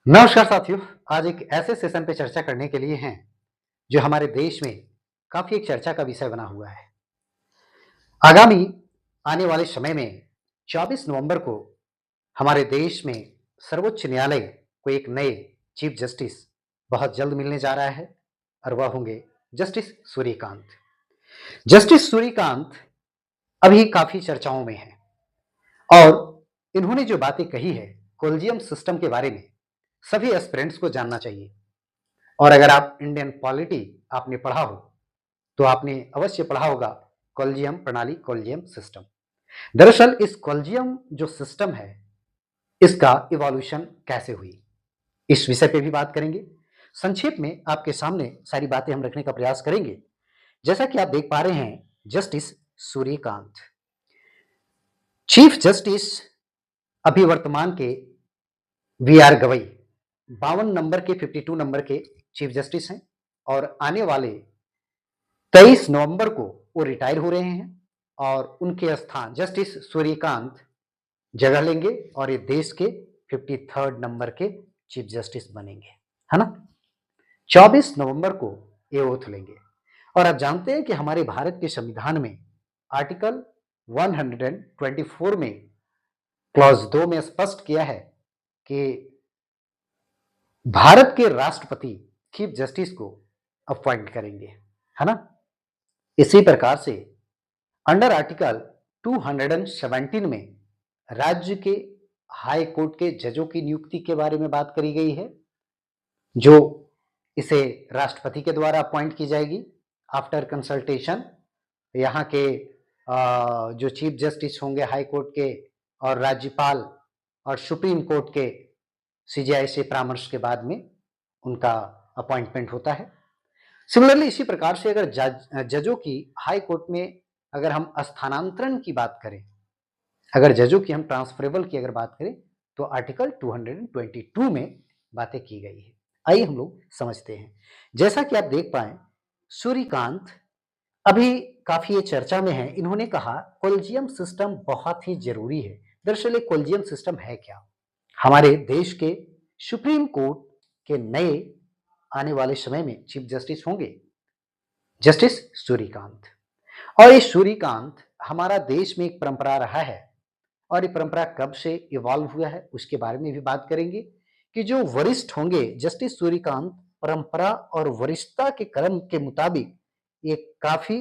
नमस्कार साथियों, आज एक ऐसे सेशन पे चर्चा करने के लिए हैं, जो हमारे देश में काफ़ी एक चर्चा का विषय बना हुआ है। आगामी आने वाले समय में 24 नवंबर को हमारे देश में सर्वोच्च न्यायालय को एक नए चीफ जस्टिस बहुत जल्द मिलने जा रहा है और वह होंगे जस्टिस सूर्यकांत। जस्टिस सूर्यकांत अभी काफ़ी चर्चाओं में हैं और इन्होंने जो बातें कही है, कोलिजियम सिस्टम के बारे में सभी एस्पिरेंट्स को जानना चाहिए। और अगर आप इंडियन पॉलिटी आपने पढ़ा हो, तो आपने अवश्य पढ़ा होगा कॉलेजियम प्रणाली, कॉलेजियम सिस्टम। दरअसल इस कॉलेजियम जो सिस्टम है, इसका इवोल्यूशन कैसे हुई, इस विषय पे भी बात करेंगे। संक्षेप में आपके सामने सारी बातें हम रखने का प्रयास करेंगे। जैसा कि आप देख पा रहे हैं, जस्टिस सूर्यकांत चीफ जस्टिस अभी वर्तमान के वी आर गवई 52 नंबर के 52 नंबर के चीफ जस्टिस हैं और आने वाले 23 नवंबर को वो रिटायर हो रहे हैं और उनके स्थान जस्टिस सूर्यकांत जगह लेंगे और ये देश के 53rd नंबर के चीफ जस्टिस बनेंगे, है ना। 24 नवंबर को ये ओथ लेंगे और आप जानते हैं कि हमारे भारत के संविधान में आर्टिकल 124 में क्लॉज 2 में स्पष्ट किया है कि भारत के राष्ट्रपति चीफ जस्टिस को अपॉइंट करेंगे, है ना। इसी प्रकार से अंडर आर्टिकल 217 में राज्य के हाई कोर्ट के जजों की नियुक्ति के बारे में बात करी गई है, जो इसे राष्ट्रपति के द्वारा अपॉइंट की जाएगी आफ्टर कंसल्टेशन यहाँ के जो चीफ जस्टिस होंगे हाई कोर्ट के और राज्यपाल और सुप्रीम कोर्ट के सीजेआई से परामर्श के बाद में उनका अपॉइंटमेंट होता है। सिमिलरली इसी प्रकार से अगर जजों की हाई कोर्ट में अगर हम स्थानांतरण की बात करें, अगर जजों की हम ट्रांसफरेबल की अगर बात करें, तो आर्टिकल 222 में बातें की गई है। आइए हम लोग समझते हैं। जैसा कि आप देख पाए, सूर्यकांत अभी काफी ये चर्चा में है। इन्होंने कहा कोलिजियम सिस्टम बहुत ही जरूरी है। दरअसल ये कोलिजियम सिस्टम है क्या? हमारे देश के सुप्रीम कोर्ट के नए आने वाले समय में चीफ जस्टिस होंगे जस्टिस सूर्यकांत। और ये सूर्यकांत हमारा देश में एक परंपरा रहा है और ये परंपरा कब से इवॉल्व हुआ है उसके बारे में भी बात करेंगे कि जो वरिष्ठ होंगे जस्टिस सूर्यकांत परंपरा और वरिष्ठता के क्रम के मुताबिक ये काफी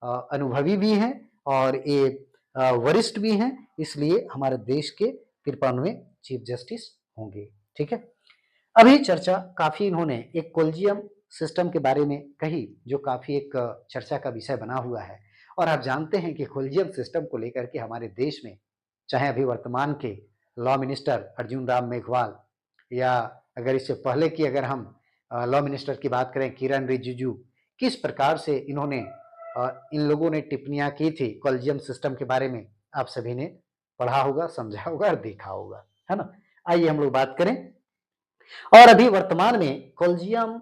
अनुभवी भी हैं और ये वरिष्ठ भी हैं, इसलिए हमारे देश के 53वें चीफ जस्टिस होंगे। ठीक है, अभी चर्चा काफी इन्होंने एक कोलिजियम सिस्टम के बारे में कही, जो काफी एक चर्चा का विषय बना हुआ है। और आप जानते हैं कि कोलिजियम सिस्टम को लेकर के हमारे देश में चाहे अभी वर्तमान के लॉ मिनिस्टर अर्जुन राम मेघवाल या अगर इससे पहले की अगर हम लॉ मिनिस्टर की बात करें किरण रिजिजू, किस प्रकार से इन्होंने इन लोगों ने टिप्पणियां की थी कोलिजियम सिस्टम के बारे में, आप सभी ने पढ़ा होगा, समझा होगा और देखा होगा, है ना। आइए हम लोग बात करें और अभी वर्तमान में कोलिजियम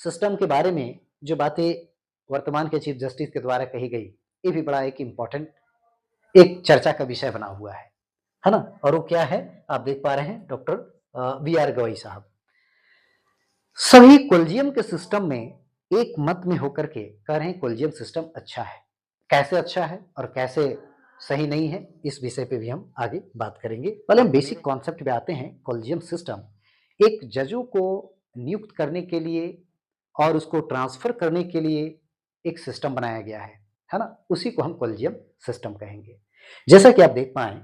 सिस्टम के बारे में जो बातें वर्तमान के चीफ जस्टिस के द्वारा कही गई, ये भी बड़ा एक इम्पोर्टेंट एक चर्चा का विषय बना हुआ है ना। और वो क्या है, आप देख पा रहे हैं, डॉक्टर वी आर गवई साहब सभी कोलिजियम के सिस्टम में एक मत में होकर के कह रहे हैं कोलिजियम सिस्टम अच्छा है। कैसे अच्छा है और कैसे सही नहीं है, इस विषय पे भी हम आगे बात करेंगे। पहले हम बेसिक कॉन्सेप्ट पे आते हैं। कोलिजियम सिस्टम एक जजों को नियुक्त करने के लिए और उसको ट्रांसफर करने के लिए एक सिस्टम बनाया गया है ना। उसी को हम कोलिजियम सिस्टम कहेंगे। जैसा कि आप देख पाए,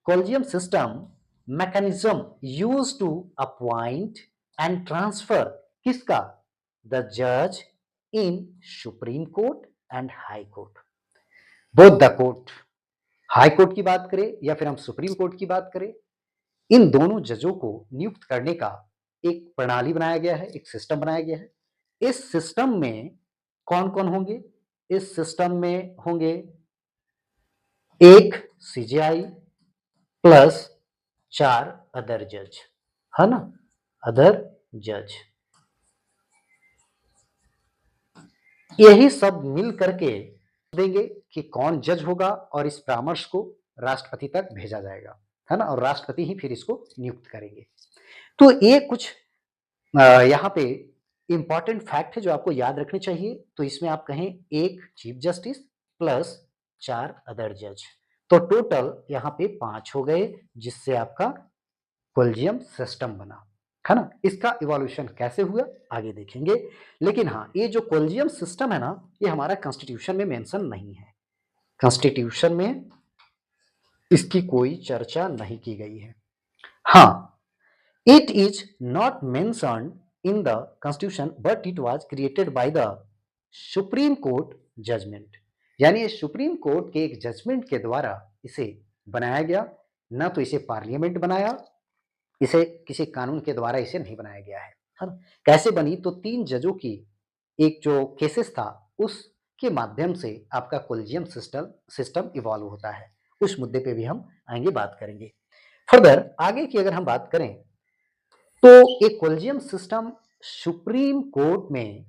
collegium system mechanism used to appoint and transfer किसका? द जज in supreme court and high court, both the court. High court की बात करें या फिर हम सुप्रीम कोर्ट की बात करें, इन दोनों जजों को नियुक्त करने का एक प्रणाली बनाया गया है, एक सिस्टम बनाया गया है। इस सिस्टम में कौन कौन होंगे? इस सिस्टम में होंगे एक सीजेआई प्लस 4 अदर जज, है ना, अदर जज। यही सब मिल करके देंगे कि कौन जज होगा और इस परामर्श को राष्ट्रपति तक भेजा जाएगा, है ना, और राष्ट्रपति ही फिर इसको नियुक्त करेंगे। तो ये कुछ यहाँ पे इंपॉर्टेंट फैक्ट है जो आपको याद रखने चाहिए। तो इसमें आप कहें एक चीफ जस्टिस प्लस 4 अदर जज, तो टोटल यहाँ पे 5 हो गए, जिससे आपका कोलिजियम सिस्टम बना, है ना। इसका इवोल्यूशन कैसे हुआ आगे देखेंगे। लेकिन हाँ, ये जो कोलिजियम सिस्टम है ना, ये हमारा कॉन्स्टिट्यूशन में मेंशन नहीं है। कॉन्स्टिट्यूशन में इसकी कोई चर्चा नहीं की गई है। हाँ, it is not mentioned in the constitution but it was created by the supreme court judgment, यानी सुप्रीम कोर्ट के एक जजमेंट के द्वारा इसे बनाया गया, ना तो इसे पार्लियामेंट बनाया, इसे किसी कानून के द्वारा इसे नहीं बनाया गया है। हाँ, कैसे बनी? तो 3 जजों की एक जो केसेस था उसके माध्यम से आपका कोलिजियम सिस्टम इवॉल्व होता है। उस मुद्दे पे भी हम आएंगे, बात करेंगे। फर्दर आगे की अगर हम बात करें तो एक कोलिजियम सिस्टम सुप्रीम कोर्ट में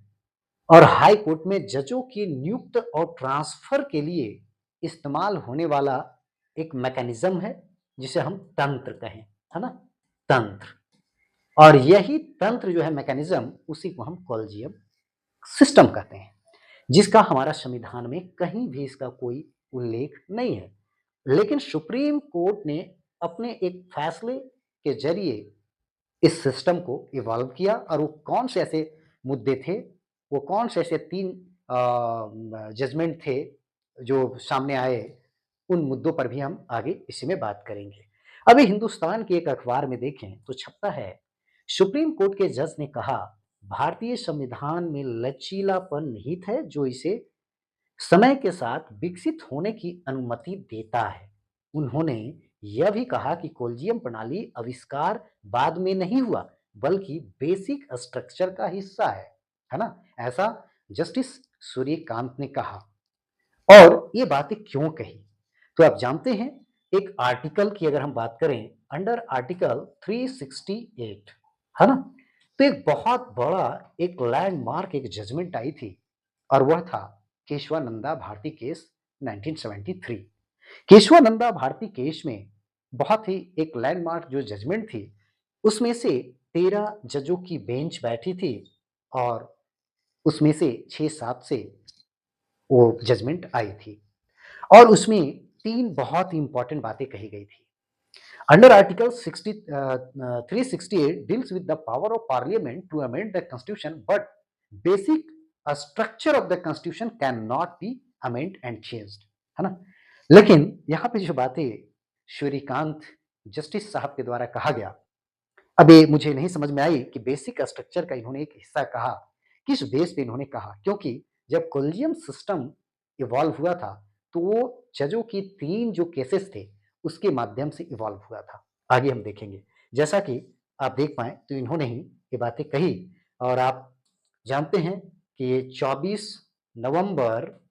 और हाई कोर्ट में जजों की नियुक्त और ट्रांसफर के लिए इस्तेमाल होने वाला एक मैकेनिज्म है, जिसे हम तंत्र कहें, है ना, तंत्र। और यही तंत्र जो है मैकेनिज्म, उसी को हम कोलिजियम सिस्टम कहते हैं, जिसका हमारा संविधान में कहीं भी इसका कोई उल्लेख नहीं है। लेकिन सुप्रीम कोर्ट ने अपने एक फैसले के जरिए इस सिस्टम को इवॉल्व किया, और वो कौन से ऐसे मुद्दे थे, वो कौन से ऐसे 3 जजमेंट थे जो सामने आए, उन मुद्दों पर भी हम आगे इसी में बात करेंगे। अभी हिंदुस्तान के एक अखबार में देखें तो छपता है, सुप्रीम कोर्ट के जज ने कहा भारतीय संविधान में लचीलापन निहित है जो इसे समय के साथ विकसित होने की अनुमति देता है। उन्होंने यह भी कहा कि कोलिजियम प्रणाली आविष्कार बाद में नहीं हुआ, बल्कि बेसिक स्ट्रक्चर का हिस्सा है ना? ऐसा जस्टिस सूर्यकांत ने कहा। और ये बातें क्यों कही? तो आप जानते हैं, एक आर्टिकल की अगर हम बात करें, अंडर आर्टिकल 368, है ना? तो एक बहुत बड़ा एक लैंडमार्क एक जजमेंट आई थी, और वह था केशवानंदा भारती केस 1973। केशवानंदा भारती केस में बहुत ही एक लैंडमार्क जो जजमेंट थी, उसमें से 13 जजों की बेंच बैठी थी, और उसमें से 6-7 से वो जजमेंट आई थी, और उसमें 3 बहुत ही इंपॉर्टेंट बातें कही गई थी। Under article 368 deals with the power of parliament to amend the constitution, but basic structure of the constitution cannot be amended and changed, है ना? लेकिन यहाँ पे जो बातें सूर्यकांत जस्टिस साहब के द्वारा कहा गया, अब ये मुझे नहीं समझ में आई कि बेसिक स्ट्रक्चर का इन्होंने एक हिस्सा कहा, किस बेस पे इन्होंने कहा? क्योंकि जब कोलिजियम सिस्टम इवॉल्व हुआ था, तो वो जजों की 3 जो केसेस थे, उसके माध्यम से इवॉल्व हुआ था। आगे हम देखेंगे। जैसा कि आप देख पाएँ तो इन्होंने ही ये बातें कही, और आप जानते हैं कि ये 24 नवंबर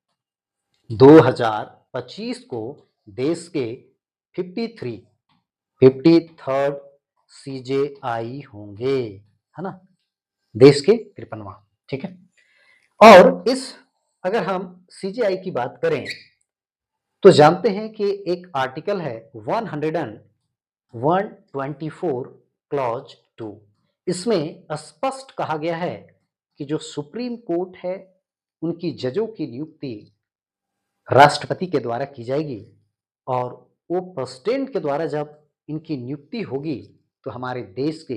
2025 को देश के 53rd सीजेआई होंगे, है ना? देश के 53वां, ठीक है? और इस अगर हम सीजेआई की बात करें तो जानते हैं कि एक आर्टिकल है 124 क्लॉज 2, इसमें स्पष्ट कहा गया है कि जो सुप्रीम कोर्ट है, उनकी जजों की नियुक्ति राष्ट्रपति के द्वारा की जाएगी, और वो प्रेसिडेंट के द्वारा जब इनकी नियुक्ति होगी, तो हमारे देश के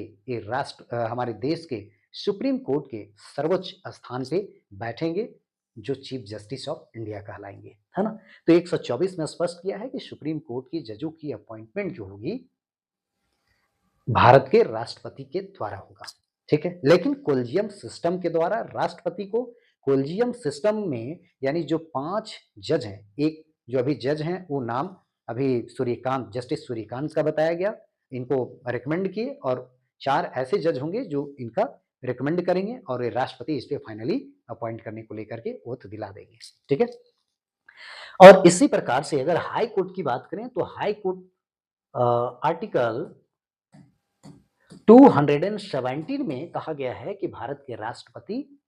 हमारे देश के सुप्रीम कोर्ट के सर्वोच्च स्थान पे बैठेंगे, जो चीफ जस्टिस ऑफ इंडिया कहलाएंगे, है ना? तो 124 में स्पष्ट किया है कि सुप्रीम कोर्ट की जजों की अपॉइंटमेंट जो होगी, भारत के राष्ट्रपति के द्वारा होगा, ठीक है? लेकिन कोलिजियम सिस्टम के द्वारा राष्ट्रपति को कोलिजियम सिस्टम में, यानी जो 5 जज हैं, एक जो अभी जज हैं वो नाम अभी सूर्यकांत, जस्टिस सूर्यकांत का बताया गया, इनको रिकमेंड किए, और 4 ऐसे जज होंगे जो इनका रिकमेंड करेंगे, और ये राष्ट्रपति इस पे फाइनली अपॉइंट करने को लेकर के ओथ दिला देंगे, ठीक है? और इसी प्रकार से अगर हाई कोर्ट की बात करें तो हाई कोर्ट आर्टिकल 217 में कहा गया है कि भारत के राष्ट्रपति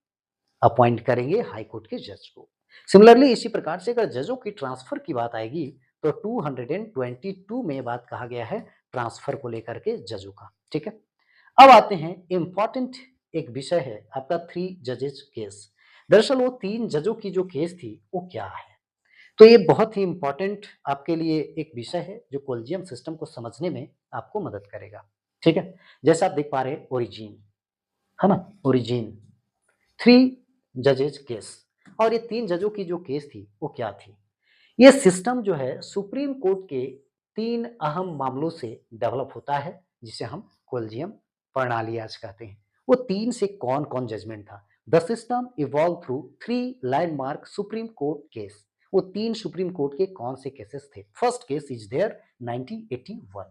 अपॉइंट करेंगे हाई कोर्ट के जज को। सिमिलरली इसी प्रकार से अगर जजों की ट्रांसफर की बात आएगी तो 222 में बात कहा गया है ट्रांसफर को लेकर के जजों का, ठीक है? अब आते हैं इम्पॉर्टेंट एक विषय है आपका 3 जजेस केस। दरअसल वो 3 जजों की जो केस थी वो क्या है? तो ये बहुत ही इम्पोर्टेंट आपके लिए एक विषय है जो कोलिजियम सिस्टम को समझने में आपको मदद करेगा। ठीक है? जैसा आप देख पा रहे हैं ओरिजिन, है ना? ओरिजिन 3 जजेस केस और ये 3 जजों की जो केस थी वो क्या थी? ये सिस्टम जो है सुप्रीम कोर्ट के 3 अहम मामलों से डेवलप होता है जिसे हम कोलिजियम प्रणाली आज कहते हैं। वो 3 से कौन-कौन जजमेंट था? The system evolve through 3 landmark supreme court case. वो 3 सुप्रीम कोर्ट के कौन से केसेस थे? First case is there 1981।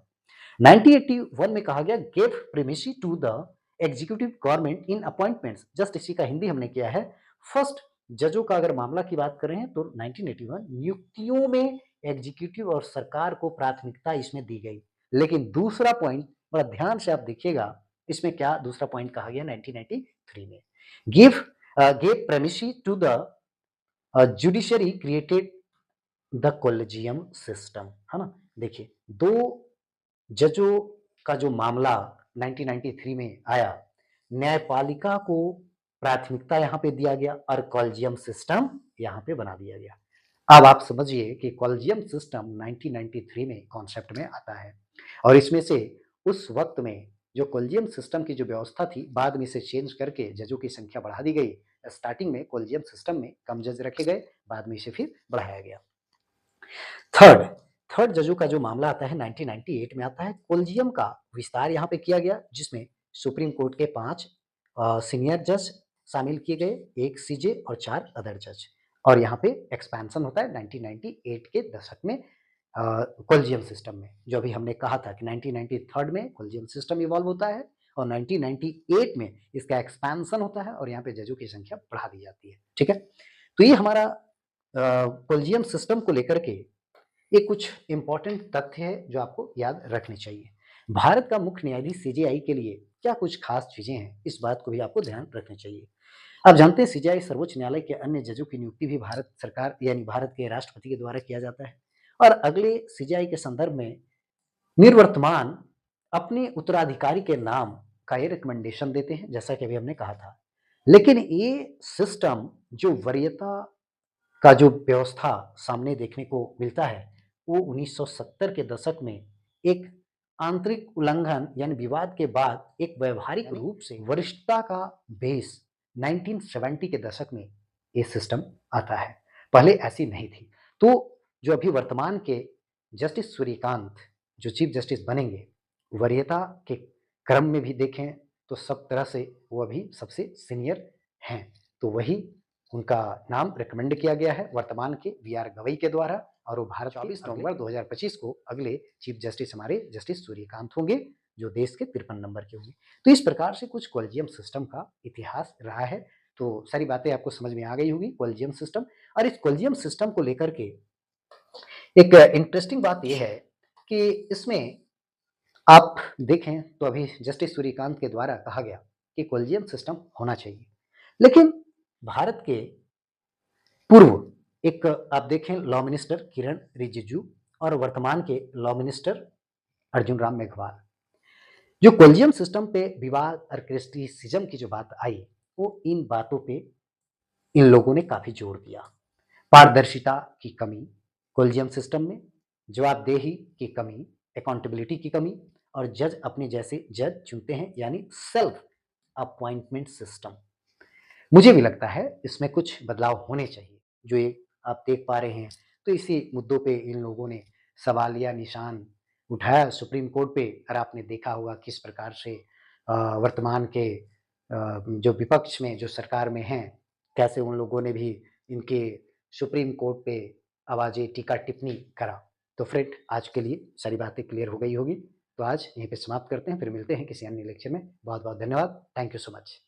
1981 में कहा गया gave primacy to the executive government in appointments. Just इसी का हिंदी हमने किया है। फर्स्ट जजों का अगर मामला की बात करें तो 1981 नियुक्तियों में एग्जीक्यूटिव और सरकार को प्राथमिकता इसमें दी गई। लेकिन दूसरा पॉइंट बड़ा ध्यान से आप देखिएगा, इसमें क्या दूसरा पॉइंट कहा गया 1993 में? Give gave primacy to the judiciary created the collegium system, है ना? देखिए, 2 जजों का जो मामला 1993 में आया, न्यायपालिका को प्राथमिकता यहाँ पे दिया गया और कॉलेजियम सिस्टम यहाँ पे बना दिया गया। अब आप समझिए कि कॉलेजियम सिस्टम 1993 में कॉन्सेप्ट में आता है और इसमें से उस वक्त में जो कॉलेजियम सिस्टम की जो व्यवस्था थी, बाद में इसे चेंज करके जजों की संख्या बढ़ा दी गई। स्टार्टिंग में कॉलेजियम सिस्टम में कम जज रखे गए, बाद में इसे फिर बढ़ाया गया। थर्ड थर्ड जजों का जो मामला आता है 1998 में आता है। कोलिजियम का विस्तार यहाँ पे किया गया जिसमें सुप्रीम कोर्ट के 5 सीनियर जज शामिल किए गए, 1 सीजे और 4 अदर जज। और यहाँ पे एक्सपेंशन होता है 1998 के दशक में कोलिजियम सिस्टम में। जो अभी हमने कहा था कि 1993 में कोलिजियम सिस्टम इवॉल्व होता है और 1998 में इसका एक्सपेंशन होता है और यहाँ पे जजों की संख्या बढ़ा दी जाती है। ठीक है, तो ये हमारा कोलिजियम सिस्टम को लेकर के ये कुछ इंपॉर्टेंट तथ्य है जो आपको याद रखने चाहिए। भारत का मुख्य न्यायाधीश सीजेआई के लिए क्या कुछ खास चीजें हैं, इस बात को भी आपको ध्यान रखना चाहिए। आप जानते हैं सीजेआई सर्वोच्च न्यायालय के अन्य जजों की नियुक्ति भी भारत सरकार यानी भारत के राष्ट्रपति के द्वारा किया जाता है और अगले सीजेआई के संदर्भ में निर्वर्तमान अपने उत्तराधिकारी के नाम का ये रिकमेंडेशन देते हैं, जैसा कि अभी हमने कहा था। लेकिन ये सिस्टम जो वरीयता का जो व्यवस्था सामने देखने को मिलता है वो 1970 के दशक में एक आंतरिक उल्लंघन यानी विवाद के बाद एक व्यवहारिक रूप से वरिष्ठता का बेस 1970 के दशक में ये सिस्टम आता है। पहले ऐसी नहीं थी। तो जो अभी वर्तमान के जस्टिस सूर्यकांत जो चीफ जस्टिस बनेंगे, वरीयता के क्रम में भी देखें तो सब तरह से वो अभी सबसे सीनियर हैं। तो वही उनका नाम रिकमेंड किया गया है वर्तमान के वी.आर. गवई के द्वारा और वो भारत 24 नवंबर 2025 को अगले चीफ जस्टिस हमारे जस्टिस सूर्यकांत होंगे जो देश के 53 नंबर के होंगे। तो इस प्रकार से कुछ कोलिजियम सिस्टम का इतिहास रहा है। तो सारी बातें आपको समझ में आ गई होगी कोलिजियम सिस्टम। और इस कोलिजियम सिस्टम को लेकर के एक इंटरेस्टिंग बात यह है कि इसमें आप देखें तो अभी जस्टिस सूर्यकांत के द्वारा कहा गया कि कोलिजियम सिस्टम होना चाहिए, लेकिन भारत के पूर्व एक आप देखें लॉ मिनिस्टर किरण रिजिजू और वर्तमान के लॉ मिनिस्टर अर्जुन राम मेघवाल, जो कोलिजियम सिस्टम पे विवाद और क्रिटिसिज्म की जो बात आई वो इन बातों पे इन लोगों ने काफी जोर दिया। पारदर्शिता की कमी कोलिजियम सिस्टम में, जवाबदेही की कमी, अकाउंटेबिलिटी की कमी और जज अपने जैसे जज चुनते हैं यानी सेल्फ अपॉइंटमेंट सिस्टम। मुझे भी लगता है इसमें कुछ बदलाव होने चाहिए। जो ये आप देख पा रहे हैं तो इसी मुद्दों पे इन लोगों ने सवालिया निशान उठाया सुप्रीम कोर्ट पे और आपने देखा होगा किस प्रकार से वर्तमान के जो विपक्ष में जो सरकार में हैं कैसे उन लोगों ने भी इनके सुप्रीम कोर्ट पे आवाजें टीका टिप्पणी करा। तो फ्रेंड आज के लिए सारी बातें क्लियर हो गई होगी। तो आज यहीं पे समाप्त करते हैं, फिर मिलते हैं किसी अन्य लेक्चर में। बहुत बहुत धन्यवाद। Thank you so much.